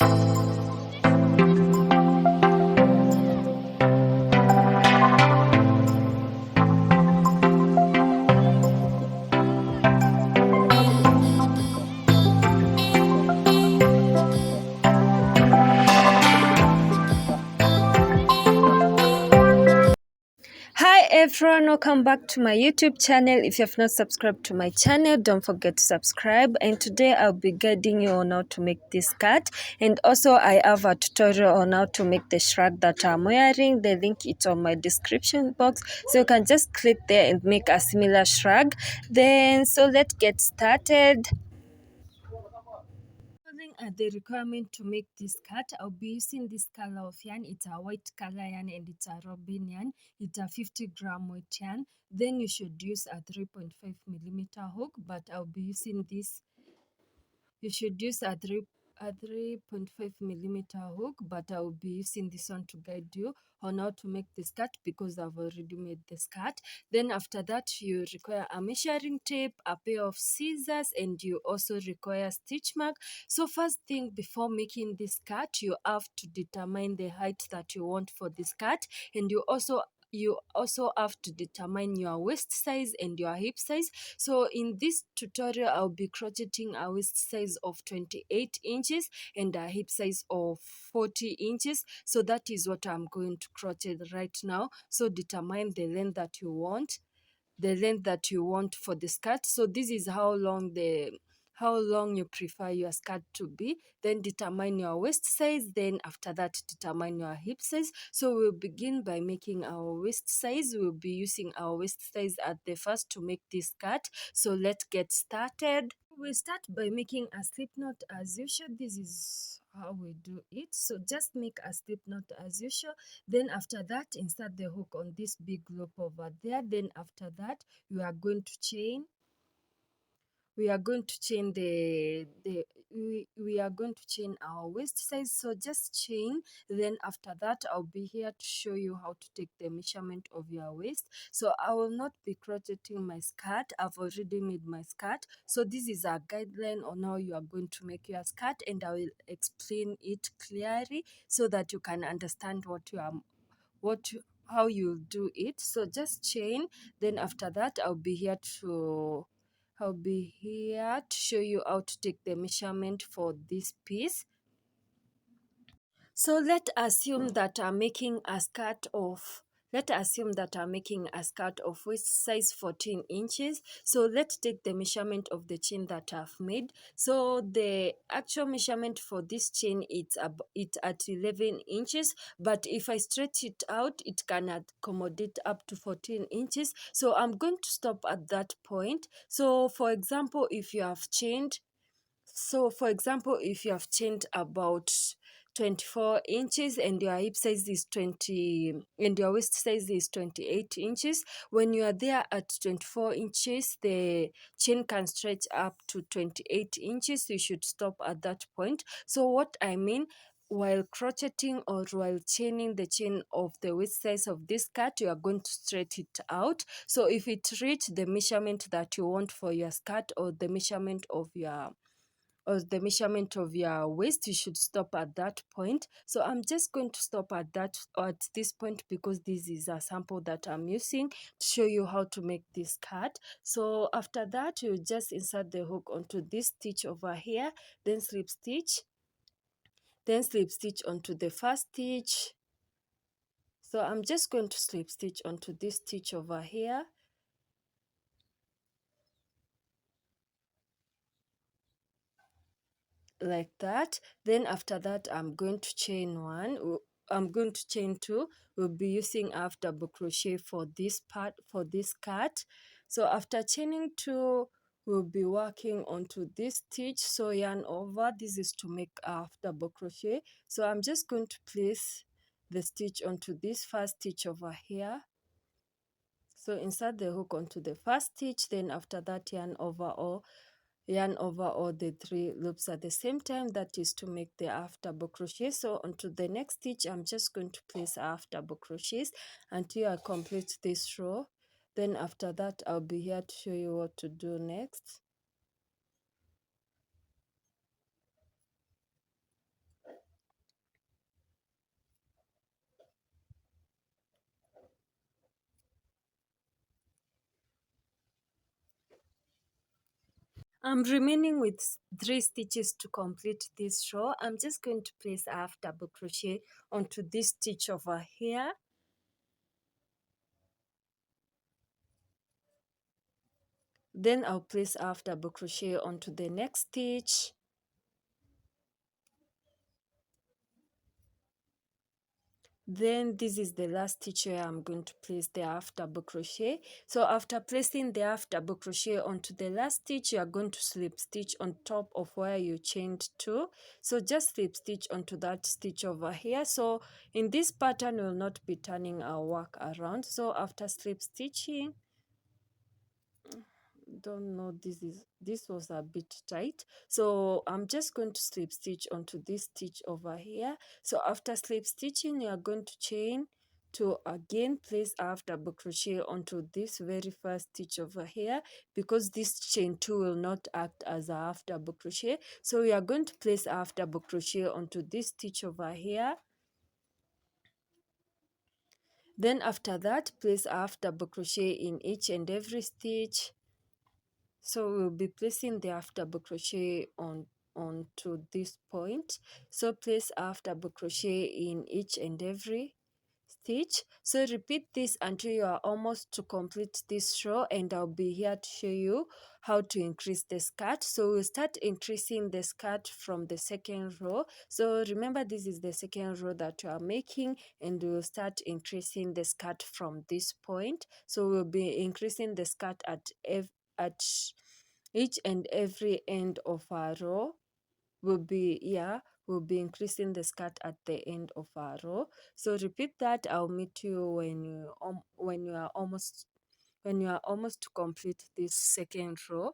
Hi everyone, welcome back to my YouTube channel. If you have not subscribed to my channel, don't forget to subscribe. And today I'll be guiding you on how to make this skirt, and also I have a tutorial on how to make the shrug that I'm wearing. The link is on my description box, so you can just click there and make a similar shrug. So let's get started. Following are the requirement to make this skirt. I'll be using this color of yarn. It's a white color yarn and it's a robin yarn. It's a 50-gram weight yarn. Then you should use a 3.5 millimeter hook, but I'll be using this. You should use a 3.5 millimeter hook, but I will be using this one to guide you on how to make the skirt because I've already made the skirt. Then after that, you require a measuring tape, a pair of scissors, and you also require stitch mark. So first thing, before making this skirt, you have to determine the height that you want for the skirt, and you also have to determine your waist size and your hip size. So in this tutorial, I'll be crocheting a waist size of 28 inches and a hip size of 40 inches. So that is what I'm going to crochet right now. So determine the length that you want, for the skirt. So this is how long you prefer your skirt to be. Then determine your waist size. Then after that, determine your hip size. So we'll begin by making our waist size. We'll be using our waist size at the first to make this skirt. So let's get started. We'll start by making a slip knot as usual. This is how we do it. So just make a slip knot as usual. Then after that, insert the hook on this big loop over there. Then after that, we are going to chain our waist size. So just chain. Then after that, I'll be here to show you how to take the measurement of your waist. So I will not be crocheting my skirt. I've already made my skirt. So this is a guideline on how you are going to make your skirt, and I will explain it clearly so that you can understand how you do it. So just chain. Then after that, I'll be here to show you how to take the measurement for this piece. So let's assume that I'm making a skirt of waist size 14 inches. So let's take the measurement of the chain that I've made. So the actual measurement for this chain, it's at 11 inches, but if I stretch it out, it can accommodate up to 14 inches. So I'm going to stop at that point. So for example, if you have chained about 24 inches and your hip size is 20 and your waist size is 28 inches, when you are there at 24 inches, the chain can stretch up to 28 inches. You should stop at that point. So what I mean, while crocheting or while chaining the chain of the waist size of this skirt, you are going to stretch it out. So if it reaches the measurement that you want for your skirt, or the measurement of your waist, you should stop at that point. So I'm just going to stop at this point because this is a sample that I'm using to show you how to make this skirt. So after that, you just insert the hook onto this stitch over here, then slip stitch onto the first stitch. So I'm just going to slip stitch onto this stitch over here, like that. Then after that, I'm going to chain two. We'll be using half double crochet for this skirt. So after chaining two, we'll be working onto this stitch. So yarn over. This is to make half double crochet. So I'm just going to place the stitch onto this first stitch over here. So insert the hook onto the first stitch. Then after that, yarn over all the three loops at the same time. That is to make the half double crochet. So onto the next stitch, I'm just going to place half double crochets until I complete this row. Then after that, I'll be here to show you what to do next. I'm remaining with 3 stitches to complete this row. I'm just going to place a half double crochet onto this stitch over here. Then I'll place a half double crochet onto the next stitch. Then this is the last stitch where I'm going to place the half double crochet. So after placing the half double crochet onto the last stitch, you are going to slip stitch on top of where you chained to. So just slip stitch onto that stitch over here. So in this pattern, we'll not be turning our work around. So after slip stitching, don't know, this was a bit tight, so I'm just going to slip stitch onto this stitch over here. So after slip stitching, you are going to chain to again place a half double crochet onto this very first stitch over here, because this chain 2 will not act as a half double crochet. So we are going to place a half double crochet onto this stitch over here. Then after that, place a half double crochet in each and every stitch. So we'll be placing the half double crochet onto this point. So place half double crochet in each and every stitch. So repeat this until you are almost to complete this row, and I'll be here to show you how to increase the skirt. So we'll start increasing the skirt from the second row. So remember, this is the second row that you are making, and we'll start increasing the skirt from this point. So we'll be increasing the skirt at each and every end of our row. We'll be increasing the skirt at the end of our row. So repeat that. I'll meet you when you are almost to complete this second row.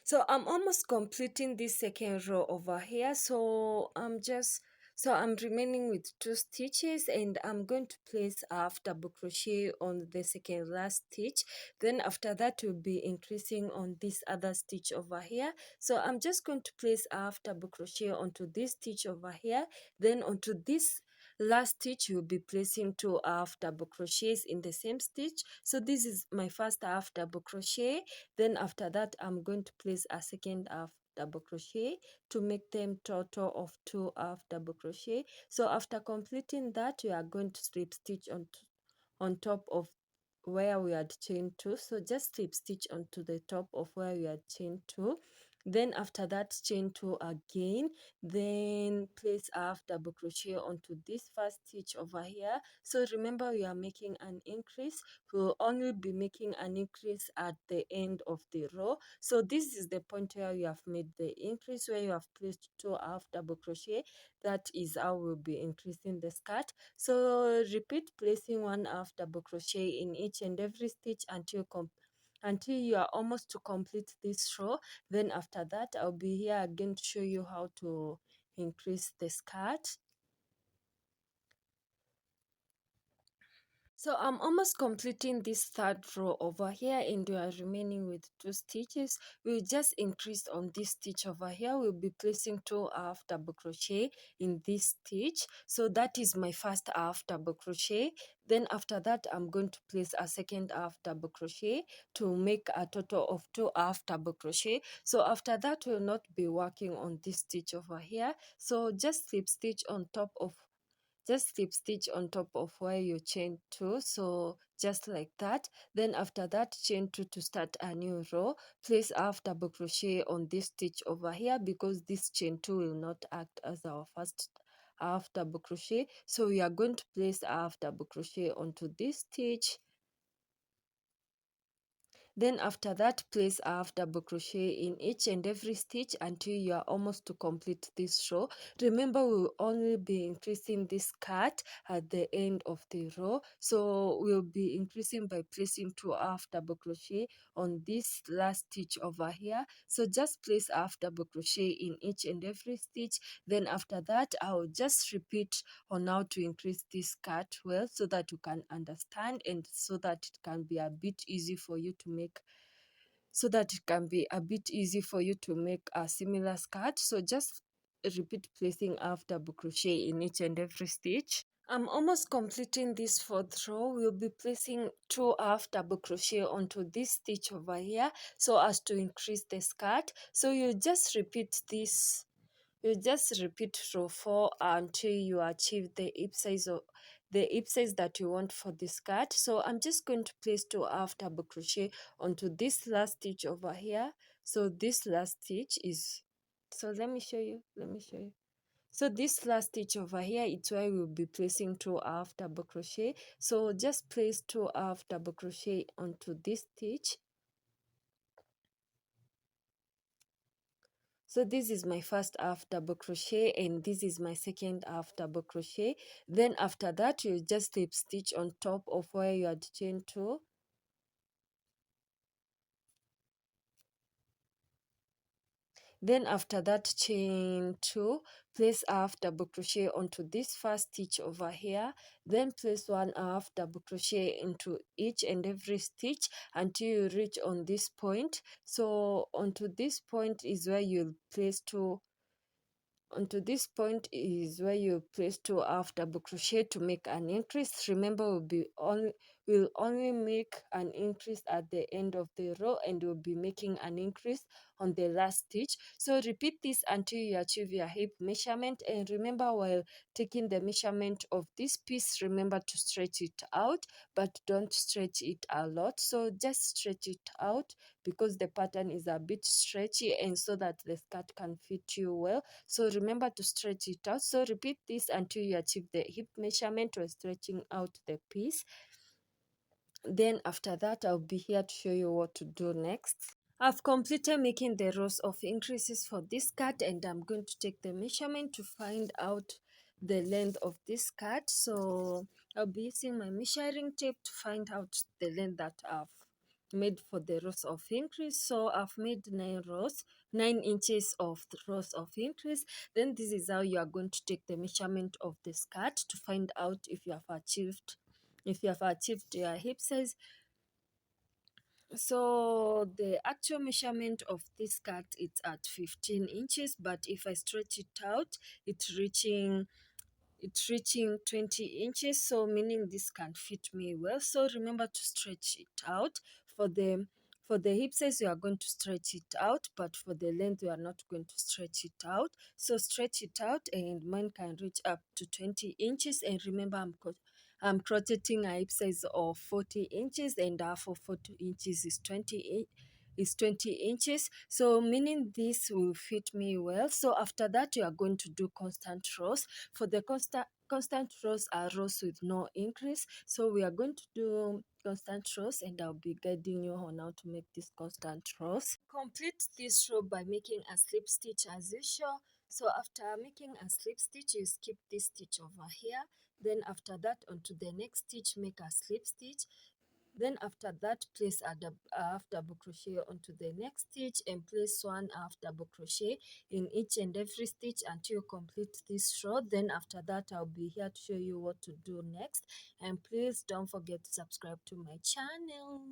So I'm almost completing this second row over here. So I'm remaining with 2 stitches, and I'm going to place a half double crochet on the second last stitch. Then after that, we'll be increasing on this other stitch over here. So I'm just going to place a half double crochet onto this stitch over here. Then onto this last stitch, you'll be placing 2 half double crochets in the same stitch. So this is my first half double crochet. Then after that, I'm going to place a second half double crochet to make them total of 2 half double crochet. So after completing that, we are going to slip stitch on top of where we had chained to. So just slip stitch onto the top of where we had chained to. Then after that, chain 2 again. Then place a half double crochet onto this first stitch over here. So remember, we are making an increase. We'll only be making an increase at the end of the row. So this is the point where you have made the increase, where you have placed 2 half double crochet. That is how we'll be increasing the skirt. So repeat placing 1 half double crochet in each and every stitch until you are almost to complete this row. Then after that, I'll be here again to show you how to increase the skirt. So I'm almost completing this third row over here, and we are remaining with 2 stitches. We'll just increase on this stitch over here. We'll be placing 2 half double crochet in this stitch. So that is my first half double crochet. Then after that, I'm going to place a second half double crochet to make a total of 2 half double crochet. So after that, we'll not be working on this stitch over here. So just slip stitch on top of where you chain to, so just like that. Then after that, chain 2 to start a new row. Place half double crochet on this stitch over here, because this chain 2 will not act as our first half double crochet. So we are going to place half double crochet onto this stitch. Then after that, place a half double crochet in each and every stitch until you are almost to complete this row. Remember, we will only be increasing this skirt at the end of the row. So we'll be increasing by placing 2 half double crochet on this last stitch over here. So just place half double crochet in each and every stitch. Then after that, I'll just repeat on how to increase this skirt well, so that you can understand, and so that it can be a bit easy for you to make a similar skirt. So just repeat placing half double crochet in each and every stitch I'm almost completing this fourth row. We'll be placing 2 half double crochet onto this stitch over here so as to increase the skirt. So you just repeat this. You just repeat row 4 until you achieve the hip size of the hip size that you want for the skirt. So I'm just going to place 2 half double crochet onto this last stitch over here. So this last stitch is, so let me show you. So this last stitch over here, it's where we'll be placing 2 half double crochet. So just place 2 half double crochet onto this stitch. So this is my first half double crochet and this is my second half double crochet. Then after that, you just slip stitch on top of where you had chained to. Then after that, chain 2, place half double crochet onto this first stitch over here. Then place 1 half double crochet into each and every stitch until you reach on this point. So onto this point is where you'll place 2. Onto this point is where you place 2 half double crochet to make an increase. Remember, we'll only make an increase at the end of the row and we'll be making an increase on the last stitch. So repeat this until you achieve your hip measurement, and remember, while taking the measurement of this piece, remember to stretch it out, but don't stretch it a lot. So just stretch it out because the pattern is a bit stretchy, and so that the skirt can fit you well. So remember to stretch it out. So repeat this until you achieve the hip measurement or stretching out the piece. Then after that, I'll be here to show you what to do next. I've completed making the rows of increases for this skirt, and I'm going to take the measurement to find out the length of this skirt. So I'll be using my measuring tape to find out the length that I've made for the rows of increase. So I've made 9 inches of the rows of increase. Then this is how you are going to take the measurement of the skirt to find out if you have achieved your hip size. So the actual measurement of this skirt is at 15 inches, but if I stretch it out, it's reaching 20 inches, so meaning this can fit me well. So remember to stretch it out. For the hip size, you are going to stretch it out, but for the length, you are not going to stretch it out. So stretch it out, and mine can reach up to 20 inches. And remember, I'm crocheting a hip size of 40 inches, and half of 40 inches is 20 inches, so meaning this will fit me well. So after that, you are going to do constant rows. For the constant rows are rows with no increase, so we are going to do constant rows, and I'll be guiding you on how to make these constant rows. Complete this row by making a slip stitch as usual. So after making a slip stitch, you skip this stitch over here. Then after that, onto the next stitch, make a slip stitch. Then after that, place a half double crochet onto the next stitch and place 1 half double crochet in each and every stitch until you complete this row. Then after that, I'll be here to show you what to do next, and please don't forget to subscribe to my channel.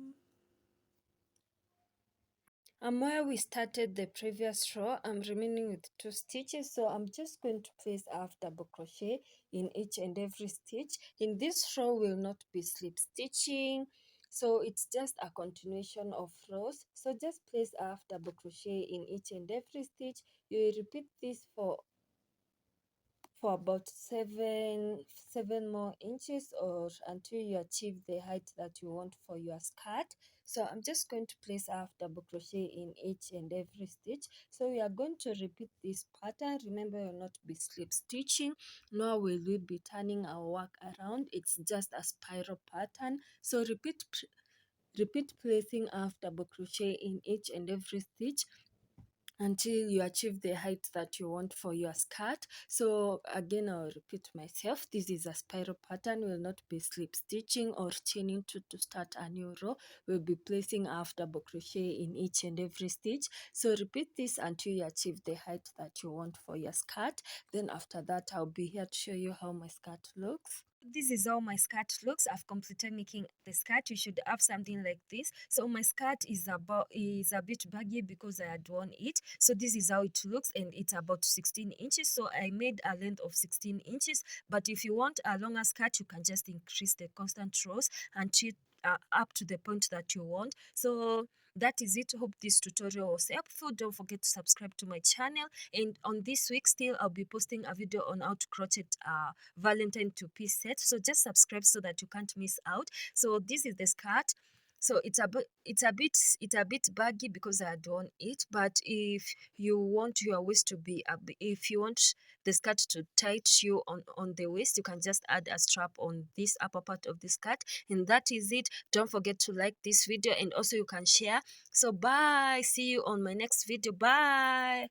And where we started the previous row, I'm remaining with 2 stitches, so I'm just going to place half double crochet in each and every stitch. In this row, will not be slip stitching, so it's just a continuation of rows. So just place half double crochet in each and every stitch. You will repeat this for about seven more inches, or until you achieve the height that you want for your skirt. So I'm just going to place half double crochet in each and every stitch. So we are going to repeat this pattern. Remember, you'll not be slip stitching, nor will we be turning our work around. It's just a spiral pattern. So repeat placing half double crochet in each and every stitch until you achieve the height that you want for your skirt. So again, I'll repeat myself. This is a spiral pattern. Will not be slip stitching or chaining to start a new row. We'll be placing half double crochet in each and every stitch. So repeat this until you achieve the height that you want for your skirt. Then after that, I'll be here to show you how my skirt looks. This is how my skirt looks. I've completed making the skirt. You should have something like this. So my skirt is a bit baggy because I had worn it. So this is how it looks, and it's about 16 inches. So I made a length of 16 inches. But if you want a longer skirt, you can just increase the constant rows until up to the point that you want. So that is it. Hope this tutorial was helpful. Don't forget to subscribe to my channel, and on this week still I'll be posting a video on how to crochet Valentine two-piece set. So just subscribe so that you can't miss out. So this is the skirt. So it's a bit baggy because I had worn it. But if you want your waist to be if you want the skirt to tight you on the waist, you can just add a strap on this upper part of the skirt, and that is it. Don't forget to like this video, and also you can share. So bye, see you on my next video. Bye.